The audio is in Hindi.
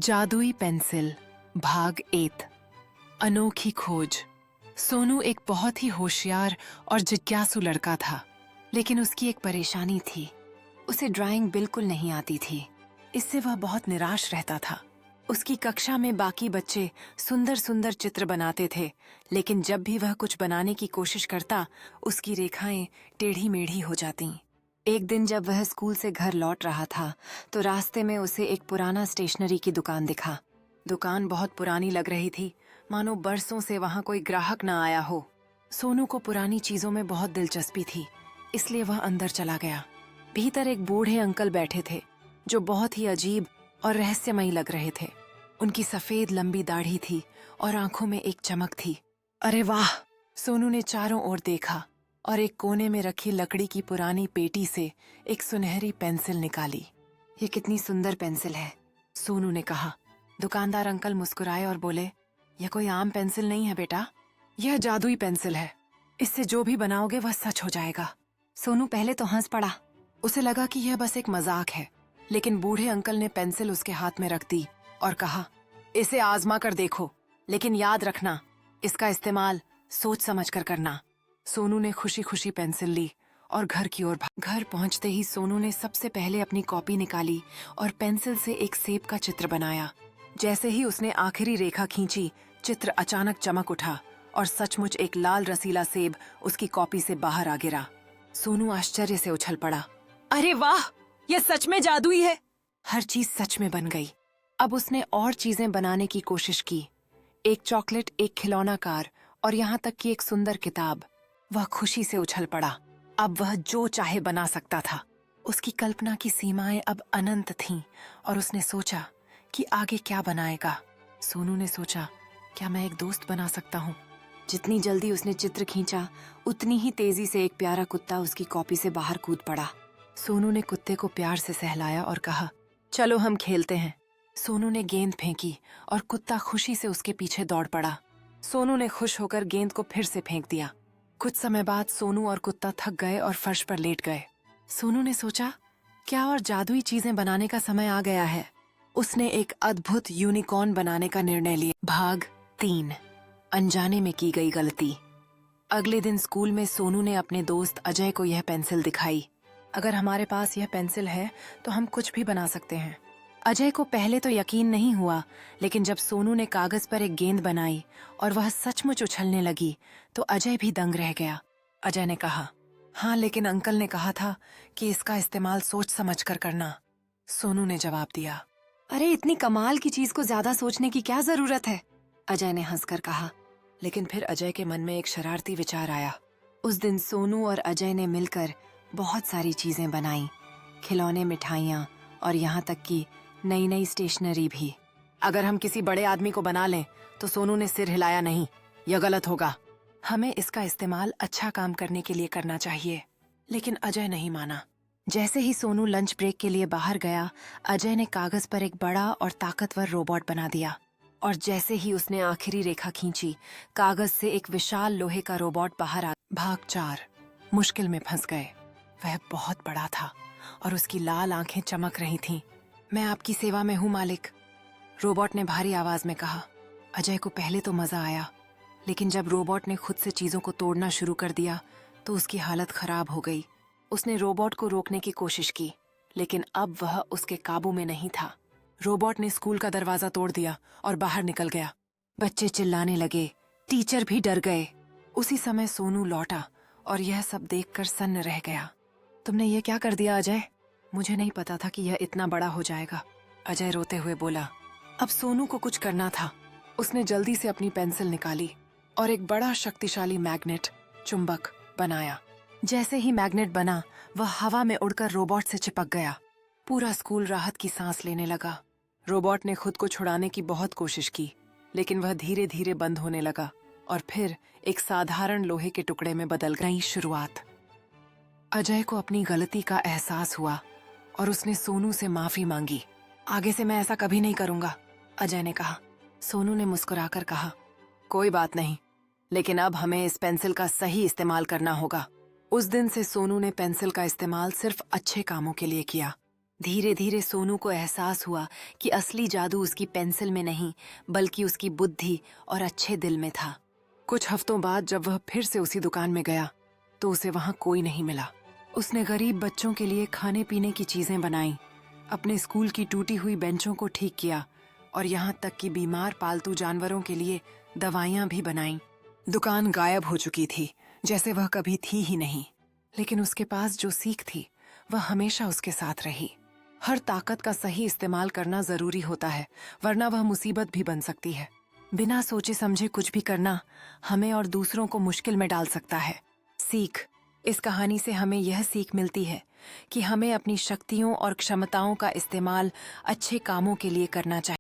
जादुई पेंसिल भाग 8 अनोखी खोज। सोनू एक बहुत ही होशियार और जिज्ञासु लड़का था, लेकिन उसकी एक परेशानी थी। उसे ड्राइंग बिल्कुल नहीं आती थी। इससे वह बहुत निराश रहता था। उसकी कक्षा में बाकी बच्चे सुंदर सुंदर चित्र बनाते थे, लेकिन जब भी वह कुछ बनाने की कोशिश करता, उसकी रेखाएं टेढ़ी मेढ़ी हो जातीं। एक दिन जब वह स्कूल से घर लौट रहा था, तो रास्ते में उसे एक पुराना स्टेशनरी की दुकान दिखा। दुकान बहुत पुरानी लग रही थी, मानो बरसों से वहां कोई ग्राहक न आया हो। सोनू को पुरानी चीजों में बहुत दिलचस्पी थी, इसलिए वह अंदर चला गया। भीतर एक बूढ़े अंकल बैठे थे, जो बहुत ही अजीब और रहस्यमयी लग रहे थे। उनकी सफेद लंबी दाढ़ी थी और आंखों में एक चमक थी। अरे वाह! सोनू ने चारों ओर देखा और एक कोने में रखी लकड़ी की पुरानी पेटी से एक सुनहरी पेंसिल निकाली। ये कितनी सुंदर पेंसिल है, सोनू ने कहा। दुकानदार अंकल मुस्कुराए और बोले, यह कोई आम पेंसिल नहीं है बेटा, यह जादुई पेंसिल है। इससे जो भी बनाओगे वह सच हो जाएगा। सोनू पहले तो हंस पड़ा। उसे लगा कि यह बस एक मजाक है, लेकिन बूढ़े अंकल ने पेंसिल उसके हाथ में रख दी और कहा, इसे आजमा कर देखो, लेकिन याद रखना, इसका इस्तेमाल सोच समझ कर करना। सोनू ने खुशी खुशी पेंसिल ली और घर की ओर भागा। घर पहुंचते ही सोनू ने सबसे पहले अपनी कॉपी निकाली और पेंसिल से एक सेब का चित्र बनाया। जैसे ही उसने आखिरी रेखा खींची, चित्र अचानक चमक उठा और सचमुच एक लाल रसीला सेब उसकी कॉपी से बाहर आ गिरा। सोनू आश्चर्य से उछल पड़ा। अरे वाह! यह सच में जादुई है। हर चीज सच में बन गई। अब उसने और चीजें बनाने की कोशिश की, एक चॉकलेट, एक खिलौना कार और यहाँ तक कि एक सुंदर किताब। वह खुशी से उछल पड़ा। अब वह जो चाहे बना सकता था। उसकी कल्पना की सीमाएं अब अनंत थीं और उसने सोचा कि आगे क्या बनाएगा। सोनू ने सोचा, क्या मैं एक दोस्त बना सकता हूँ? जितनी जल्दी उसने चित्र खींचा, उतनी ही तेजी से एक प्यारा कुत्ता उसकी कॉपी से बाहर कूद पड़ा। सोनू ने कुत्ते को प्यार से सहलाया और कहा, चलो हम खेलते हैं। सोनू ने गेंद फेंकी और कुत्ता खुशी से उसके पीछे दौड़ पड़ा। सोनू ने खुश होकर गेंद को फिर से फेंक दिया। कुछ समय बाद सोनू और कुत्ता थक गए और फर्श पर लेट गए। सोनू ने सोचा, क्या और जादुई चीजें बनाने का समय आ गया है। उसने एक अद्भुत यूनिकॉर्न बनाने का निर्णय लिया। भाग 3 अनजाने में की गई गलती। अगले दिन स्कूल में सोनू ने अपने दोस्त अजय को यह पेंसिल दिखाई। अगर हमारे पास यह पेंसिल है तो हम कुछ भी बना सकते हैं। अजय को पहले तो यकीन नहीं हुआ, लेकिन जब सोनू ने कागज पर एक गेंद बनाई और वह सचमुच उछलने लगी, तो अजय भी दंग रह गया। अजय ने कहा, हाँ, लेकिन अंकल ने कहा था कि इसका इस्तेमाल सोच समझ कर करना। सोनू ने जवाब दिया, अरे इतनी कमाल की चीज को ज्यादा सोचने की क्या जरूरत है? अजय ने हंसकर कहा। लेकिन फिर अजय के मन में एक शरारती विचार आया। उस दिन सोनू और अजय ने मिलकर बहुत सारी चीजें बनाई, खिलौने, मिठाइयाँ और यहाँ तक कि नई नई स्टेशनरी भी। अगर हम किसी बड़े आदमी को बना लें, तो सोनू ने सिर हिलाया, नहीं, यह गलत होगा। हमें इसका इस्तेमाल अच्छा काम करने के लिए करना चाहिए। लेकिन अजय नहीं माना। जैसे ही सोनू लंच ब्रेक के लिए बाहर गया, अजय ने कागज पर एक बड़ा और ताकतवर रोबोट बना दिया। और जैसे ही उसने आखिरी रेखा खींची, कागज से एक विशाल लोहे का रोबोट बाहर आ। भाग 4 मुश्किल में फंस गए। वह बहुत बड़ा था और उसकी लाल आंखें चमक रही थीं। मैं आपकी सेवा में हूँ मालिक, रोबोट ने भारी आवाज में कहा। अजय को पहले तो मजा आया, लेकिन जब रोबोट ने खुद से चीजों को तोड़ना शुरू कर दिया, तो उसकी हालत खराब हो गई। उसने रोबोट को रोकने की कोशिश की, लेकिन अब वह उसके काबू में नहीं था। रोबोट ने स्कूल का दरवाजा तोड़ दिया और बाहर निकल गया। बच्चे चिल्लाने लगे, टीचर भी डर गए। उसी समय सोनू लौटा और यह सब देखकर सन्न रह गया। तुमने ये क्या कर दिया अजय? मुझे नहीं पता था कि यह इतना बड़ा हो जाएगा, अजय रोते हुए बोला। अब सोनू को कुछ करना था। उसने जल्दी से अपनी पेंसिल निकाली और एक बड़ा शक्तिशाली मैग्नेट, चुंबक बनाया। जैसे ही मैग्नेट बना, वह हवा में उड़कर रोबोट से चिपक गया। पूरा स्कूल राहत की सांस लेने लगा। रोबोट ने खुद को छुड़ाने की बहुत कोशिश की, लेकिन वह धीरे धीरे बंद होने लगा और फिर एक साधारण लोहे के टुकड़े में बदल गई। शुरुआत। अजय को अपनी गलती का एहसास हुआ और उसने सोनू से माफी मांगी। आगे से मैं ऐसा कभी नहीं करूंगा, अजय ने कहा। सोनू ने मुस्कुराकर कहा, कोई बात नहीं, लेकिन अब हमें इस पेंसिल का सही इस्तेमाल करना होगा। उस दिन से सोनू ने पेंसिल का इस्तेमाल सिर्फ अच्छे कामों के लिए किया। धीरे धीरे सोनू को एहसास हुआ कि असली जादू उसकी पेंसिल में नहीं बल्कि उसकी बुद्धि और अच्छे दिल में था। कुछ हफ्तों बाद जब वह फिर से उसी दुकान में गया तो उसे वहां कोई नहीं मिला। उसने गरीब बच्चों के लिए खाने पीने की चीजें बनाई, अपने स्कूल की टूटी हुई बेंचों को ठीक किया और यहाँ तक कि बीमार पालतू जानवरों के लिए दवाइयाँ भी बनाईं। दुकान गायब हो चुकी थी, जैसे वह कभी थी ही नहीं। लेकिन उसके पास जो सीख थी वह हमेशा उसके साथ रही। हर ताकत का सही इस्तेमाल करना जरूरी होता है, वरना वह मुसीबत भी बन सकती है। बिना सोचे समझे कुछ भी करना हमें और दूसरों को मुश्किल में डाल सकता है। सीख। इस कहानी से हमें यह सीख मिलती है कि हमें अपनी शक्तियों और क्षमताओं का इस्तेमाल अच्छे कामों के लिए करना चाहिए।